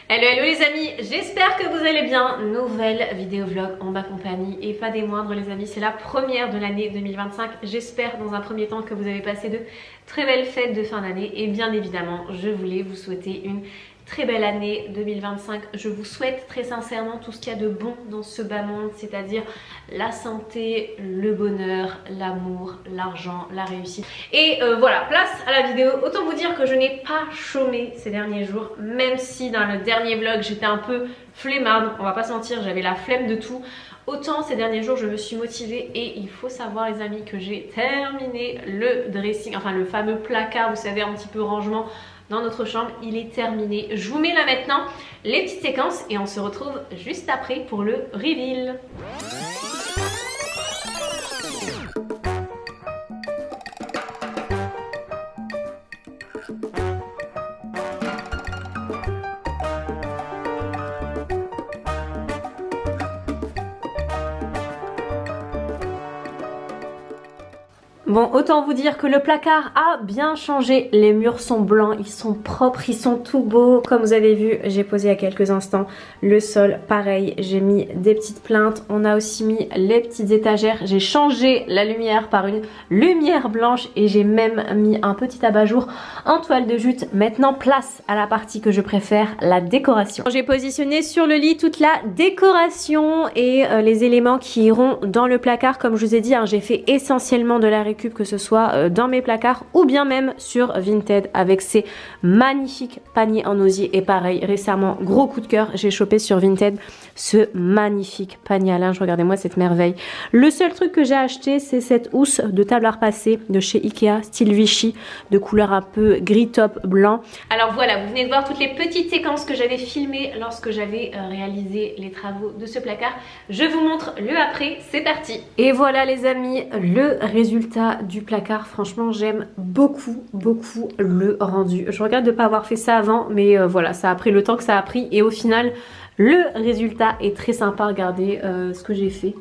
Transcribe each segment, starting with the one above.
Hello hello les amis, j'espère que vous allez bien. Nouvelle vidéo vlog en ma compagnie et pas des moindres les amis, c'est la première de l'année 2025. J'espère dans un premier temps que vous avez passé de très belles fêtes de fin d'année et bien évidemment je voulais vous souhaiter une très belle année 2025. Je vous souhaite très sincèrement tout ce qu'il y a de bon dans ce bas monde, c'est-à-dire la santé, le bonheur, l'amour, l'argent, la réussite. Et voilà, place à la vidéo. Autant vous dire que je n'ai pas chômé ces derniers jours, même si dans le dernier vlog j'étais un peu flemmarde, on va pas se mentir, j'avais la flemme de tout. Autant ces derniers jours je me suis motivée et il faut savoir les amis que j'ai terminé le dressing, enfin le fameux placard, vous savez, un petit peu rangement dans notre chambre, il est terminé. Je vous mets là maintenant les petites séquences et on se retrouve juste après pour le reveal. Bon, autant vous dire que le placard a bien changé. Les murs sont blancs, ils sont propres, ils sont tout beaux. Comme vous avez vu, j'ai posé il y a quelques instants le sol. Pareil, j'ai mis des petites plinthes. On a aussi mis les petites étagères. J'ai changé la lumière par une lumière blanche et j'ai même mis un petit abat-jour en toile de jute. Maintenant, place à la partie que je préfère, la décoration. J'ai positionné sur le lit toute la décoration et les éléments qui iront dans le placard. Comme je vous ai dit, hein, j'ai fait essentiellement de la récup, que ce soit dans mes placards ou bien même sur Vinted avec ces magnifiques paniers en osier. Et pareil, récemment, gros coup de cœur, j'ai chopé sur Vinted ce magnifique panier à linge. Regardez-moi cette merveille. Le seul truc que j'ai acheté, c'est cette housse de table à repasser de chez Ikea, style Vichy, de couleur un peu gris top blanc. Alors voilà, vous venez de voir toutes les petites séquences que j'avais filmées lorsque j'avais réalisé les travaux de ce placard. Je vous montre le après, c'est parti. Et voilà les amis, le résultat du placard. Franchement, j'aime beaucoup le rendu. Je regrette de ne pas avoir fait ça avant, mais voilà, ça a pris le temps que ça a pris et au final, le résultat est très sympa. Regardez ce que j'ai fait. De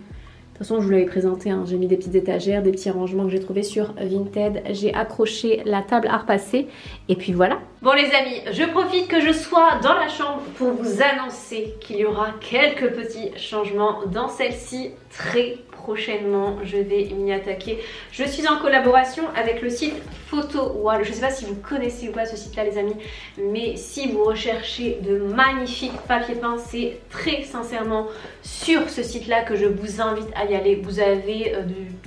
toute façon, je vous l'avais présenté, hein. J'ai mis des petites étagères, des petits rangements que j'ai trouvés sur Vinted. J'ai accroché la table à repasser et puis voilà. Bon les amis, je profite que je sois dans la chambre pour vous annoncer qu'il y aura quelques petits changements dans celle-ci très prochainement. Je vais m'y attaquer. Je suis en collaboration avec le site Photo Wall. Je ne sais pas si vous connaissez ou pas ce site-là les amis, mais si vous recherchez de magnifiques papiers peints, c'est très sincèrement sur ce site-là que je vous invite à y aller. Vous avez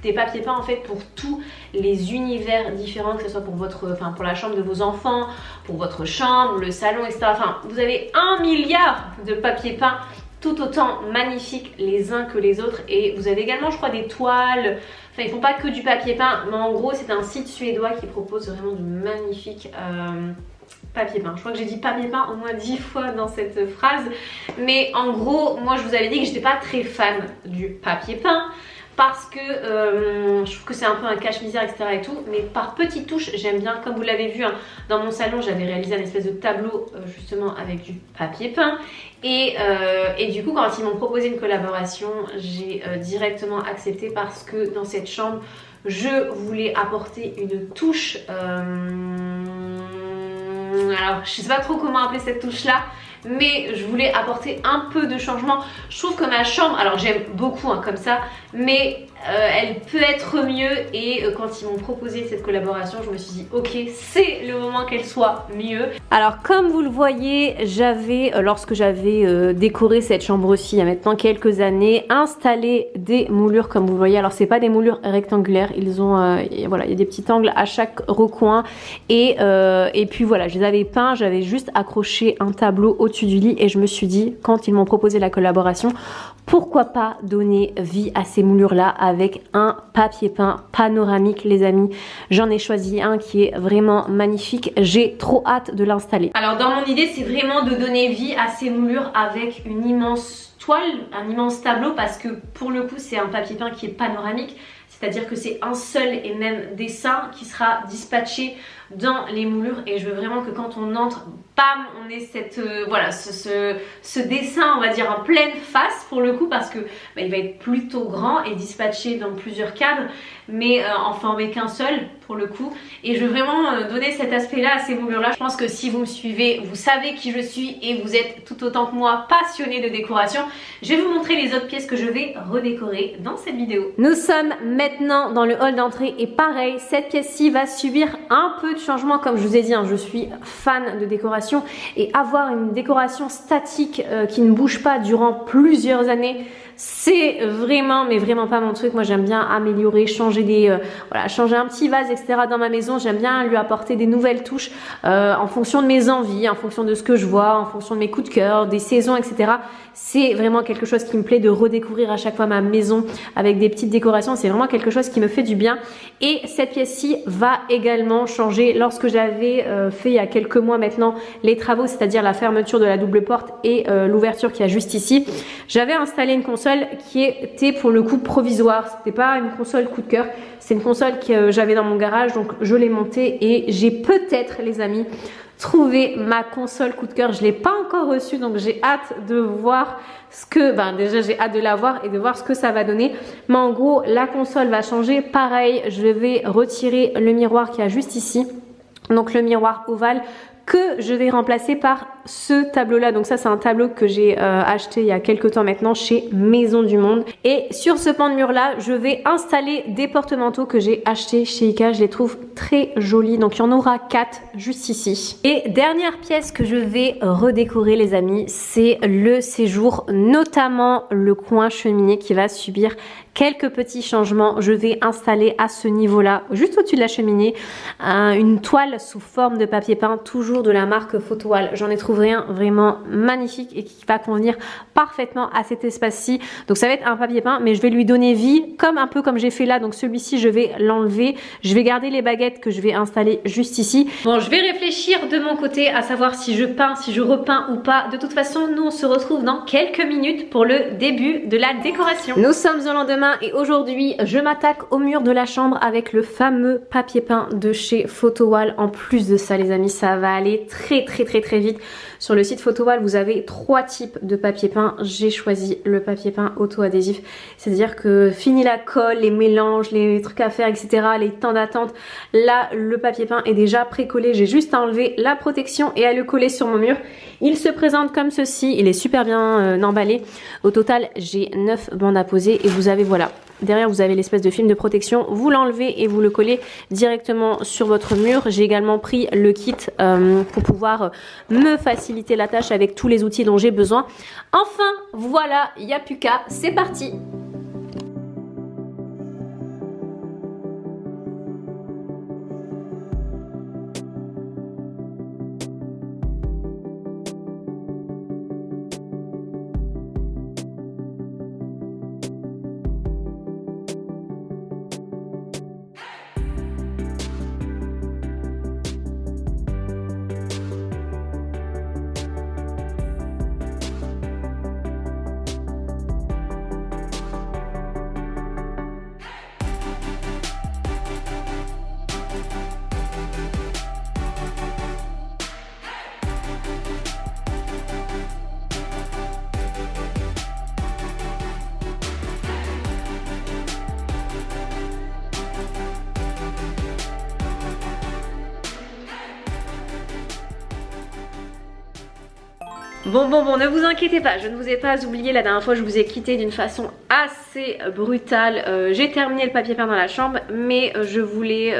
des papiers peints en fait pour tous les univers différents, que ce soit pour pour la chambre de vos enfants, pour votre chambre, le salon, etc. Enfin, vous avez 1 milliard de papiers peints tout autant magnifiques les uns que les autres. Et vous avez également, je crois, des toiles. Enfin, ils font pas que du papier peint, mais en gros, c'est un site suédois qui propose vraiment de magnifiques papier peint. Je crois que j'ai dit papier peint au moins 10 fois dans cette phrase. Mais en gros, moi, je vous avais dit que j'étais pas très fan du papier peint, parce que je trouve que c'est un peu un cache-misère, etc. et tout. Mais par petites touches, j'aime bien. Comme vous l'avez vu, hein, dans mon salon, j'avais réalisé un espèce de tableau justement avec du papier peint. Et du coup, quand ils m'ont proposé une collaboration, j'ai directement accepté parce que dans cette chambre, je voulais apporter une touche. Alors, je sais pas trop comment appeler cette touche-là, mais je voulais apporter un peu de changement. Je trouve que ma chambre, alors j'aime beaucoup hein, comme ça, mais elle peut être mieux. Et quand ils m'ont proposé cette collaboration, je me suis dit ok, c'est le moment qu'elle soit mieux. Alors comme vous le voyez, j'avais lorsque j'avais décoré cette chambre-ci il y a maintenant quelques années, installé des moulures comme vous voyez. Alors c'est pas des moulures rectangulaires, ils ont voilà, il y a des petits angles à chaque recoin et puis voilà, je les avais peints. J'avais juste accroché un tableau au-dessus du lit et je me suis dit, quand ils m'ont proposé la collaboration, pourquoi pas donner vie à ces moulures là avec un papier peint panoramique les amis. J'en ai choisi un qui est vraiment magnifique, j'ai trop hâte de l'installer. Alors dans mon idée, c'est vraiment de donner vie à ces moulures avec une immense toile, un immense tableau, parce que pour le coup c'est un papier peint qui est panoramique, c'est-à-dire que c'est un seul et même dessin qui sera dispatché dans les moulures et je veux vraiment que quand on entre bam, on est cette voilà ce dessin, on va dire en pleine face pour le coup, parce que bah, il va être plutôt grand et dispatché dans plusieurs cadres, mais en former qu'un seul pour le coup. Et je veux vraiment donner cet aspect là à ces moulures là. Je pense que si vous me suivez, vous savez qui je suis et vous êtes tout autant que moi passionné de décoration. Je vais vous montrer les autres pièces que je vais redécorer dans cette vidéo. Nous sommes maintenant dans le hall d'entrée et pareil, cette pièce-ci va subir un peu de changement. Comme je vous ai dit, hein, je suis fan de décoration et avoir une décoration statique qui ne bouge pas durant plusieurs années, c'est vraiment, mais vraiment pas mon truc. Moi j'aime bien améliorer, changer des voilà, changer un petit vase etc dans ma maison. J'aime bien lui apporter des nouvelles touches en fonction de mes envies, en fonction de ce que je vois, en fonction de mes coups de cœur, des saisons etc. C'est vraiment quelque chose qui me plaît de redécouvrir à chaque fois ma maison avec des petites décorations. C'est vraiment quelque chose qui me fait du bien. Et cette pièce-ci va également changer. Lorsque j'avais fait il y a quelques mois maintenant les travaux, c'est-à-dire la fermeture de la double porte et l'ouverture qui est juste ici, j'avais installé une console qui était pour le coup provisoire. C'était pas une console coup de cœur, c'est une console que j'avais dans mon garage, donc je l'ai montée et j'ai peut-être, les amis, trouvé ma console coup de cœur. Je l'ai pas encore reçue, donc j'ai hâte de voir ce que, déjà j'ai hâte de la voir et de voir ce que ça va donner. Mais en gros, la console va changer. Pareil, je vais retirer le miroir qui est juste ici, donc le miroir ovale, que je vais remplacer par ce tableau là. Donc ça c'est un tableau que j'ai acheté il y a quelques temps maintenant chez Maison du Monde. Et sur ce pan de mur là, je vais installer des porte-manteaux que j'ai achetés chez Ikea. Je les trouve très jolis, donc il y en aura 4 juste ici. Et dernière pièce que je vais redécorer, les amis, c'est le séjour, notamment le coin cheminée qui va subir quelques petits changements. Je vais installer à ce niveau là, juste au-dessus de la cheminée, une toile sous forme de papier peint, toujours de la marque Photoal. J'en ai trouvé un vraiment magnifique et qui va convenir parfaitement à cet espace-ci. Donc ça va être un papier peint, mais je vais lui donner vie, comme un peu comme j'ai fait là. Donc celui-ci, je vais l'enlever. Je vais garder les baguettes que je vais installer juste ici. Bon, je vais réfléchir de mon côté à savoir si je peins, si je repeins ou pas. De toute façon, nous on se retrouve dans quelques minutes pour le début de la décoration. Nous sommes au lendemain et aujourd'hui, je m'attaque au mur de la chambre avec le fameux papier peint de chez Photowall. En plus de ça, les amis, ça va aller très vite. Sur le site Photowall, vous avez 3 types de papier peint. J'ai choisi le papier peint auto-adhésif. C'est-à-dire que fini la colle, les mélanges, les trucs à faire, etc., les temps d'attente. Là, le papier peint est déjà pré-collé. J'ai juste à enlever la protection et à le coller sur mon mur. Il se présente comme ceci. Il est super bien emballé. Au total, j'ai 9 bandes à poser et vous avez, voilà, derrière vous avez l'espèce de film de protection. Vous l'enlevez et vous le collez directement sur votre mur. J'ai également pris le kit pour pouvoir me faciliter la tâche avec tous les outils dont j'ai besoin. Enfin, voilà, il n'y a plus qu'à, c'est parti! Bon, ne vous inquiétez pas, je ne vous ai pas oublié. La dernière fois, je vous ai quitté d'une façon assez brutale. J'ai terminé le papier peint dans la chambre, mais je voulais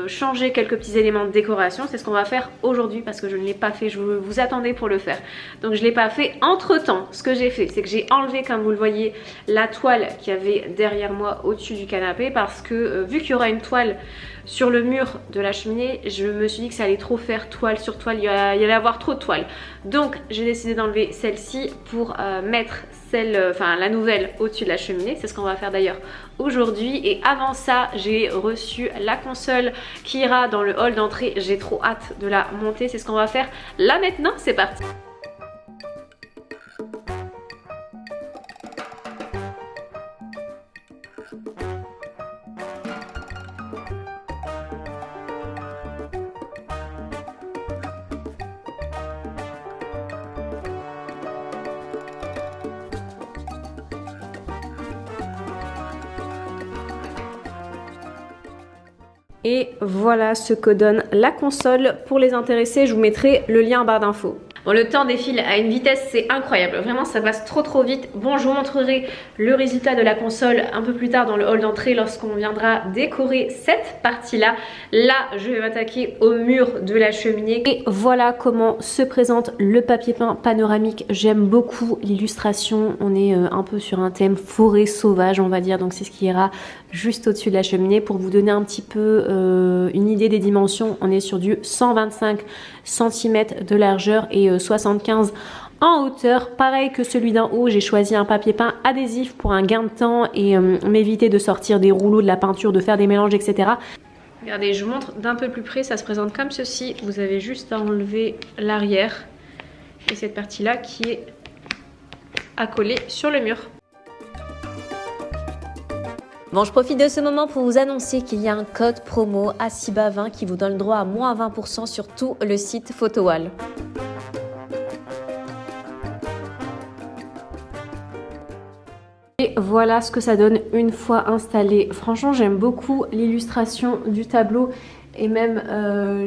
changer quelques petits éléments de décoration. C'est ce qu'on va faire aujourd'hui parce que je ne l'ai pas fait. Je vous attendais pour le faire. Donc je ne l'ai pas fait. Entre temps, ce que j'ai fait, c'est que j'ai enlevé, comme vous le voyez, la toile qu'il y avait derrière moi au-dessus du canapé parce que vu qu'il y aura une toile sur le mur de la cheminée, je me suis dit que ça allait trop faire toile sur toile, il allait avoir trop de toile. Donc j'ai décidé d'enlever celle-ci pour mettre la nouvelle au-dessus de la cheminée. C'est ce qu'on va faire d'ailleurs aujourd'hui. Et avant ça, j'ai reçu la console qui ira dans le hall d'entrée. J'ai trop hâte de la monter. C'est ce qu'on va faire là maintenant. C'est parti. Et voilà ce que donne la console. Pour les intéressés, je vous mettrai le lien en barre d'infos. Bon, le temps défile à une vitesse, c'est incroyable. Vraiment, ça passe trop vite. Bon, je vous montrerai le résultat de la console un peu plus tard dans le hall d'entrée lorsqu'on viendra décorer cette partie-là. Là, je vais m'attaquer au mur de la cheminée. Et voilà comment se présente le papier peint panoramique. J'aime beaucoup l'illustration. On est un peu sur un thème forêt sauvage, on va dire. Donc, c'est ce qui ira juste au-dessus de la cheminée. Pour vous donner un petit peu une idée des dimensions, on est sur du 125 cm de largeur et 75 en hauteur. Pareil que celui d'en haut, j'ai choisi un papier peint adhésif pour un gain de temps et m'éviter de sortir des rouleaux de la peinture, de faire des mélanges, etc. Regardez, je vous montre d'un peu plus près, ça se présente comme ceci. Vous avez juste à enlever l'arrière et cette partie-là qui est accolée sur le mur. Bon, je profite de ce moment pour vous annoncer qu'il y a un code promo ASIBA20 qui vous donne le droit à moins 20% sur tout le site PhotoWall. Et voilà ce que ça donne une fois installé. Franchement, j'aime beaucoup l'illustration du tableau. Et même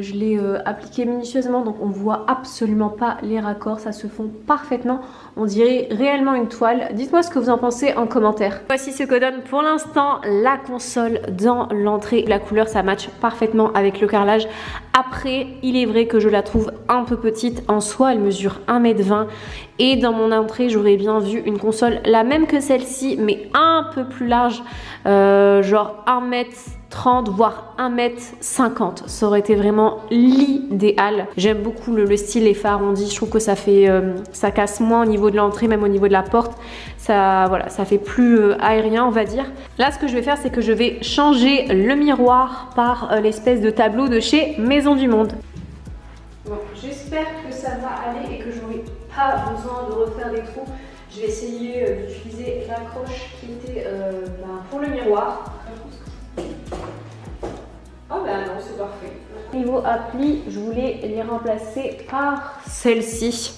je l'ai appliqué minutieusement, donc on voit absolument pas les raccords, ça se fond parfaitement, on dirait réellement une toile. Dites-moi ce que vous en pensez en commentaire. Voici ce que donne pour l'instant la console dans l'entrée. La couleur, ça match parfaitement avec le carrelage. Après, il est vrai que je la trouve un peu petite en soi, elle mesure 1,20 m et dans mon entrée, j'aurais bien vu une console la même que celle-ci, mais un peu plus large, genre 1,30 m voire 1,50 m. Ça aurait été vraiment l'idéal. J'aime beaucoup le style effet arrondi. Je trouve que ça fait, ça casse moins au niveau de l'entrée, même au niveau de la porte. Ça, voilà, ça fait plus aérien, on va dire. Là, ce que je vais faire, c'est que je vais changer le miroir par l'espèce de tableau de chez Maison du Monde. Bon, j'espère que ça va aller et que j'aurai pas besoin de refaire des trous. Je vais essayer d'utiliser l'accroche qui était pour le miroir. Oh ben non, c'est parfait. Niveau appli, je voulais les remplacer par celle-ci.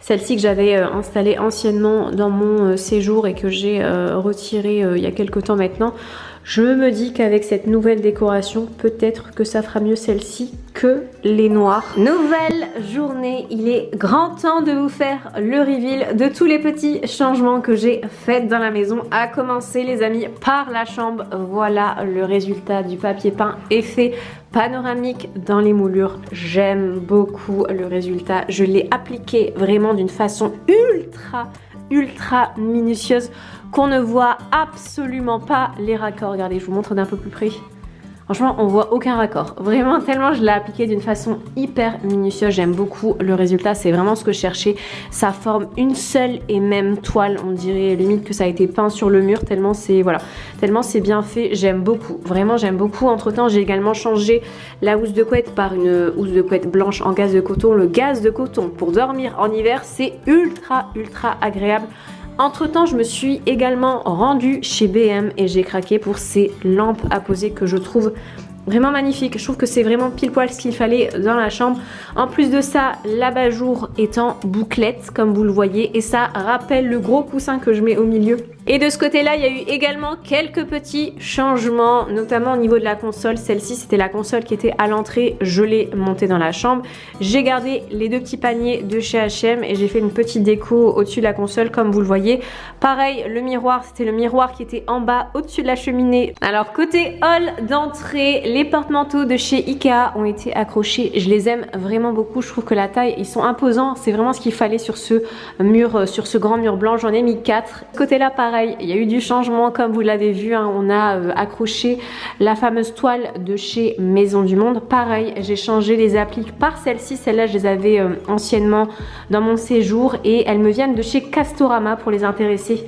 Celle-ci que j'avais installée anciennement dans mon séjour et que j'ai retirée il y a quelques temps maintenant. Je me dis qu'avec cette nouvelle décoration, peut-être que ça fera mieux celle-ci que les noirs. Nouvelle journée, il est grand temps de vous faire le reveal de tous les petits changements que j'ai faits dans la maison. À commencer les amis par la chambre. Voilà le résultat du papier peint effet panoramique dans les moulures. J'aime beaucoup le résultat. Je l'ai appliqué vraiment d'une façon ultra minutieuse qu'on ne voit absolument pas les raccords. Regardez, je vous montre d'un peu plus près. Franchement, on voit aucun raccord. Vraiment, tellement je l'ai appliqué d'une façon hyper minutieuse. J'aime beaucoup le résultat. C'est vraiment ce que je cherchais. Ça forme une seule et même toile. On dirait limite que ça a été peint sur le mur. Tellement c'est voilà, tellement c'est bien fait. J'aime beaucoup. Vraiment, j'aime beaucoup. Entre temps, j'ai également changé la housse de couette par une housse de couette blanche en gaze de coton. Le gaze de coton pour dormir en hiver, c'est ultra agréable. Entre temps, je me suis également rendue chez BM et j'ai craqué pour ces lampes à poser que je trouve vraiment magnifiques. Je trouve que c'est vraiment pile poil ce qu'il fallait dans la chambre. En plus de ça, l'abat-jour est en bouclette comme vous le voyez et ça rappelle le gros coussin que je mets au milieu. Et de ce côté-là, il y a eu également quelques petits changements, notamment au niveau de la console. Celle-ci, c'était la console qui était à l'entrée. Je l'ai montée dans la chambre. J'ai gardé les deux petits paniers de chez H&M et j'ai fait une petite déco au-dessus de la console, comme vous le voyez. Pareil, le miroir, c'était le miroir qui était en bas, au-dessus de la cheminée. Alors, côté hall d'entrée, les porte-manteaux de chez Ikea ont été accrochés. Je les aime vraiment beaucoup. Je trouve que la taille, ils sont imposants. C'est vraiment ce qu'il fallait sur ce mur, sur ce grand mur blanc. J'en ai mis 4. Côté-là, pareil. Il y a eu du changement comme vous l'avez vu, hein, on a accroché la fameuse toile de chez Maison du Monde. Pareil, j'ai changé les appliques par celle-ci. Celle-là, je les avais anciennement dans mon séjour et elles me viennent de chez Castorama pour les intéresser.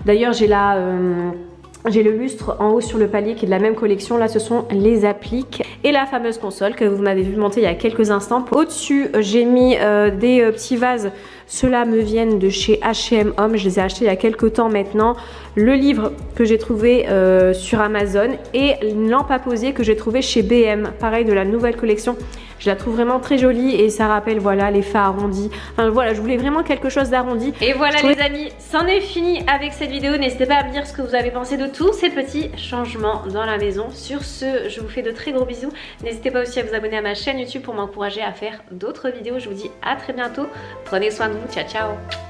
D'ailleurs, j'ai le lustre en haut sur le palier qui est de la même collection. Là, ce sont les appliques. Et la fameuse console que vous m'avez vu monter il y a quelques instants. Au-dessus, j'ai mis des petits vases. Ceux-là me viennent de chez H&M Home. Je les ai achetés il y a quelques temps maintenant. Le livre que j'ai trouvé sur Amazon. Et une lampe à poser que j'ai trouvé chez BM. Pareil, de la nouvelle collection. Je la trouve vraiment très jolie et ça rappelle voilà les faces arrondis. Enfin voilà, je voulais vraiment quelque chose d'arrondi. Et voilà les amis, c'en est fini avec cette vidéo. N'hésitez pas à me dire ce que vous avez pensé de tous ces petits changements dans la maison. Sur ce, je vous fais de très gros bisous. N'hésitez pas aussi à vous abonner à ma chaîne YouTube pour m'encourager à faire d'autres vidéos. Je vous dis à très bientôt. Prenez soin de vous. Ciao ciao.